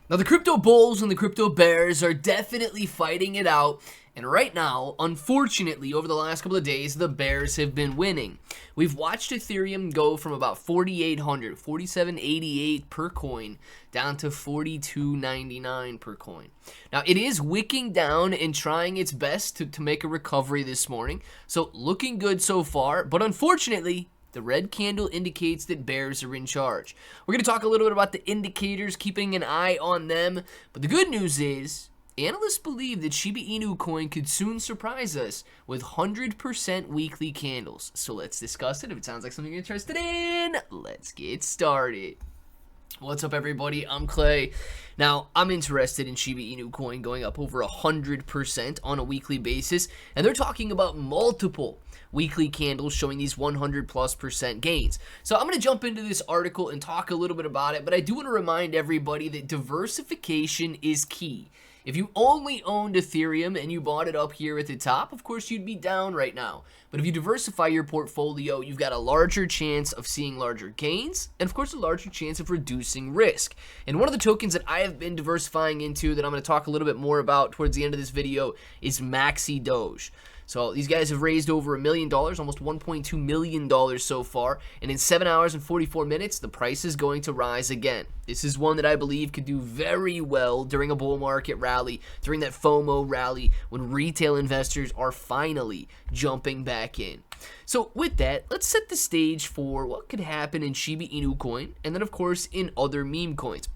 Now, the crypto bulls and the crypto bears are definitely fighting it out. And right now, unfortunately, over the last couple of days, the bears have been winning. We've watched Ethereum go from about 4,800, 47.88 per coin, down to 42.99 per coin. Now, it is wicking down and trying its best to make a recovery this morning. So, looking good so far, but unfortunately, the red candle indicates that bears are in charge. We're going to talk a little bit about the indicators, keeping an eye on them. But the good news is, analysts believe that Shiba Inu coin could soon surprise us with 100% weekly candles. So let's discuss it. If it sounds like something you're interested in, let's get started. What's up, everybody? I'm Clay. Now, I'm interested in Shiba Inu coin going up over 100% on a weekly basis, and they're talking about multiple weekly candles showing these 100+% gains. So I'm going to jump into this article and talk a little bit about it, but I do want to remind everybody that diversification is key. If you only owned Ethereum and you bought it up here at the top, of course you'd be down right now. But if you diversify your portfolio, you've got a larger chance of seeing larger gains, and of course a larger chance of reducing risk. And one of the tokens that I have been diversifying into that I'm going to talk a little bit more about towards the end of this video is Maxi Doge. So these guys have raised over $1 million, almost $1.2 million so far, and in 7 hours and 44 minutes, the price is going to rise again. This is one that I believe could do very well during a bull market rally, during that FOMO rally, when retail investors are finally jumping back in. So with that, let's set the stage for what could happen in Shiba Inu coin, and then of course in other meme coins.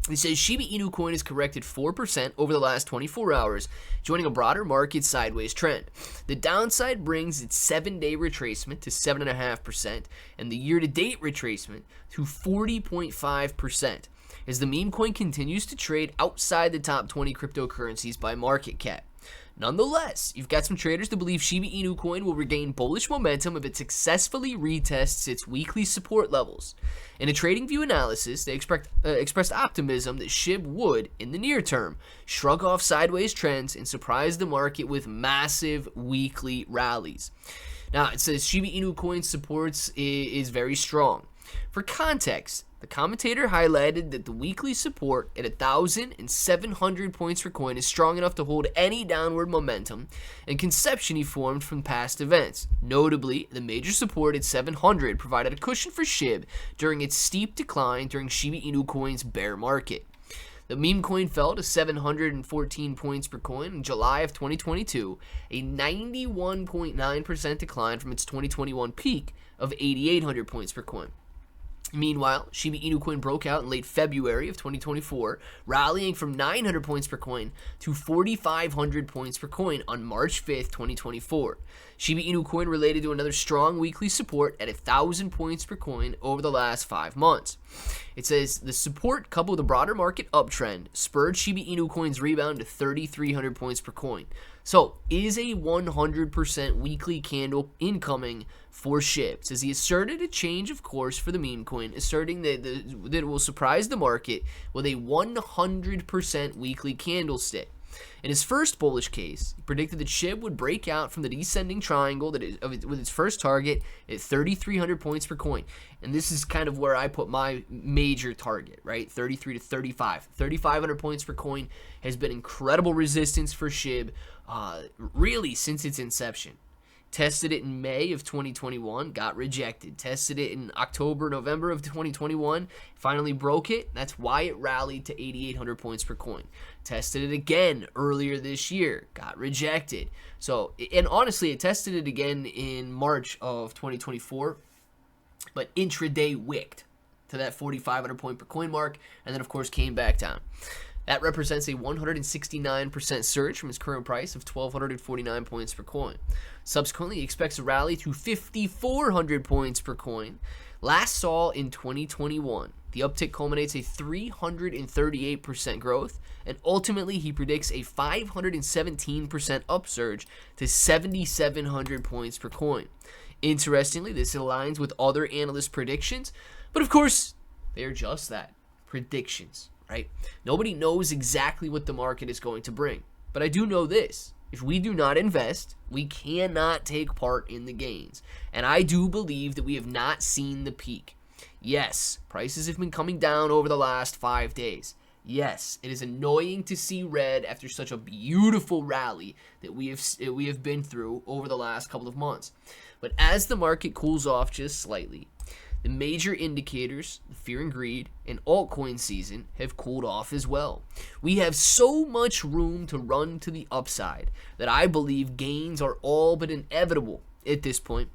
It says Shiba Inu coin has corrected 4% over the last 24 hours, joining a broader market sideways trend. The downside brings its 7-day retracement to 7.5% and the year-to-date retracement to 40.5%. As the meme coin continues to trade outside the top 20 cryptocurrencies by market cap. Nonetheless, you've got some traders that believe Shiba Inu coin will regain bullish momentum if it successfully retests its weekly support levels. In a TradingView analysis, they expressed optimism that SHIB would, in the near term, shrug off sideways trends and surprise the market with massive weekly rallies. Now, it says Shiba Inu coin supports is very strong. For context, the commentator highlighted that the weekly support at 1,700 points per coin is strong enough to hold any downward momentum and conception formed from past events. Notably, the major support at 700 provided a cushion for SHIB during its steep decline during Shiba Inu coin's bear market. The meme coin fell to 714 points per coin in July of 2022, a 91.9% decline from its 2021 peak of 8,800 points per coin. Meanwhile, Shiba Inu coin broke out in late February of 2024, rallying from 900 points per coin to 4,500 points per coin on March 5th, 2024. Shiba Inu coin related to another strong weekly support at 1,000 points per coin over the last 5 months. It says the support coupled with a broader market uptrend spurred Shiba Inu coin's rebound to 3,300 points per coin. So, is a 100% weekly candle incoming for SHIB? Says he asserted a change of course for the meme coin, asserting that it will surprise the market with a 100% weekly candlestick. In his first bullish case, he predicted that SHIB would break out from the descending triangle with its first target at 3,300 points per coin. And this is kind of where I put my major target, right? 33 to 35. 3,500 points per coin has been incredible resistance for SHIB, really since its inception. Tested it in May of 2021, got rejected. Tested it in October, November of 2021, finally broke it. That's why it rallied to 8,800 points per coin. Tested it again earlier this year, got rejected. So, and honestly, it tested it again in March of 2024, but intraday wicked to that 4,500 point per coin mark, and then of course came back down. That represents a 169% surge from its current price of 1,249 points per coin. Subsequently, he expects a rally to 5,400 points per coin. Last saw in 2021. The uptick culminates a 338% growth, and ultimately he predicts a 517% upsurge to 7,700 points per coin. Interestingly, this aligns with other analyst predictions, but of course, they're just that, predictions. Right? Nobody knows exactly what the market is going to bring. But I do know this. If we do not invest, we cannot take part in the gains. And I do believe that we have not seen the peak. Yes, prices have been coming down over the last 5 days. Yes, it is annoying to see red after such a beautiful rally that we have been through over the last couple of months. But as the market cools off just slightly, the major indicators, the fear and greed, and altcoin season have cooled off as well. We have so much room to run to the upside that I believe gains are all but inevitable at this point.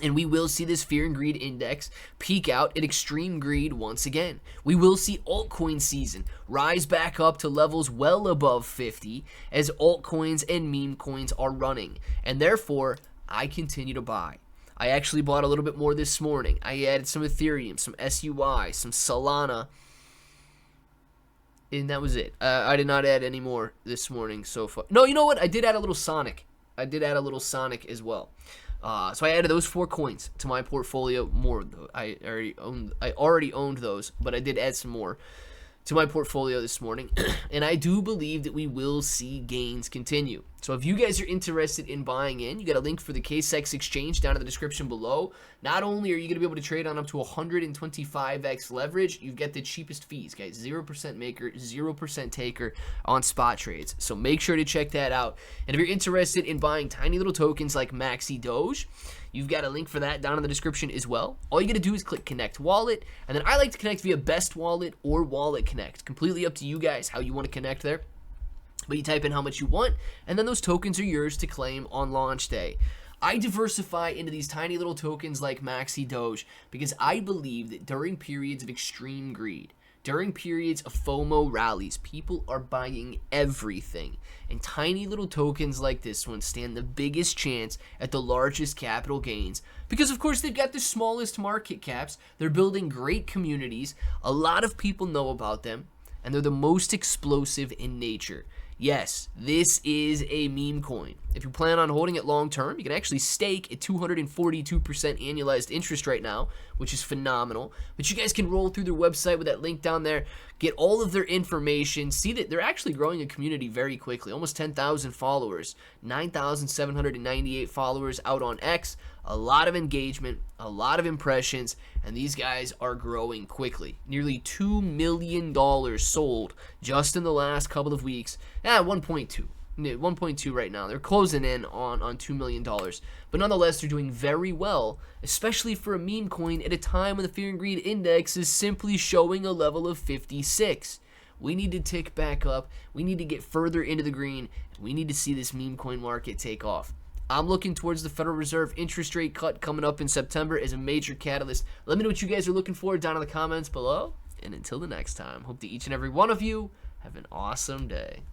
And we will see this fear and greed index peak out at extreme greed once again. We will see altcoin season rise back up to levels well above 50 as altcoins and meme coins are running. And therefore, I continue to buy. I actually bought a little bit more this morning. I added some Ethereum, some SUI, some Solana. And that was it. I did not add any more this morning so far. No, you know what? I did add a little Sonic. I did add a little Sonic as well. So I added those 4 coins to my portfolio. More, I already owned those, but I did add some more to my portfolio this morning. And I do believe that we will see gains continue. So if you guys are interested in buying in, you got a link for the KSEX exchange down in the description below. Not only are you going to be able to trade on up to 125x leverage, you get the cheapest fees, guys. 0% maker, 0% taker on spot trades. So make sure to check that out. And if you're interested in buying tiny little tokens like Maxi Doge, you've got a link for that down in the description as well. All you got to do is click Connect Wallet, and then I like to connect via Best Wallet or Wallet Connect. Completely up to you guys how you want to connect there. But you type in how much you want, and then those tokens are yours to claim on launch day. I diversify into these tiny little tokens like Maxi Doge because I believe that during periods of extreme greed, during periods of FOMO rallies, people are buying everything. And tiny little tokens like this one stand the biggest chance at the largest capital gains because, of course, they've got the smallest market caps. They're building great communities. A lot of people know about them, and they're the most explosive in nature. Yes, this is a meme coin. If you plan on holding it long term, you can actually stake at 242% annualized interest right now, which is phenomenal. But you guys can roll through their website with that link down there, get all of their information, see that they're actually growing a community very quickly. Almost 10,000 followers, 9,798 followers out on X, a lot of engagement, a lot of impressions, and these guys are growing quickly. Nearly $2 million sold just in the last couple of weeks. 1.2 right now. They're closing in on $2 million. But nonetheless, they're doing very well, especially for a meme coin at a time when the Fear and Greed Index is simply showing a level of 56. We need to tick back up. We need to get further into the green. We need to see this meme coin market take off. I'm looking towards the Federal Reserve interest rate cut coming up in September as a major catalyst. Let me know what you guys are looking for down in the comments below. And until the next time, hope that each and every one of you have an awesome day.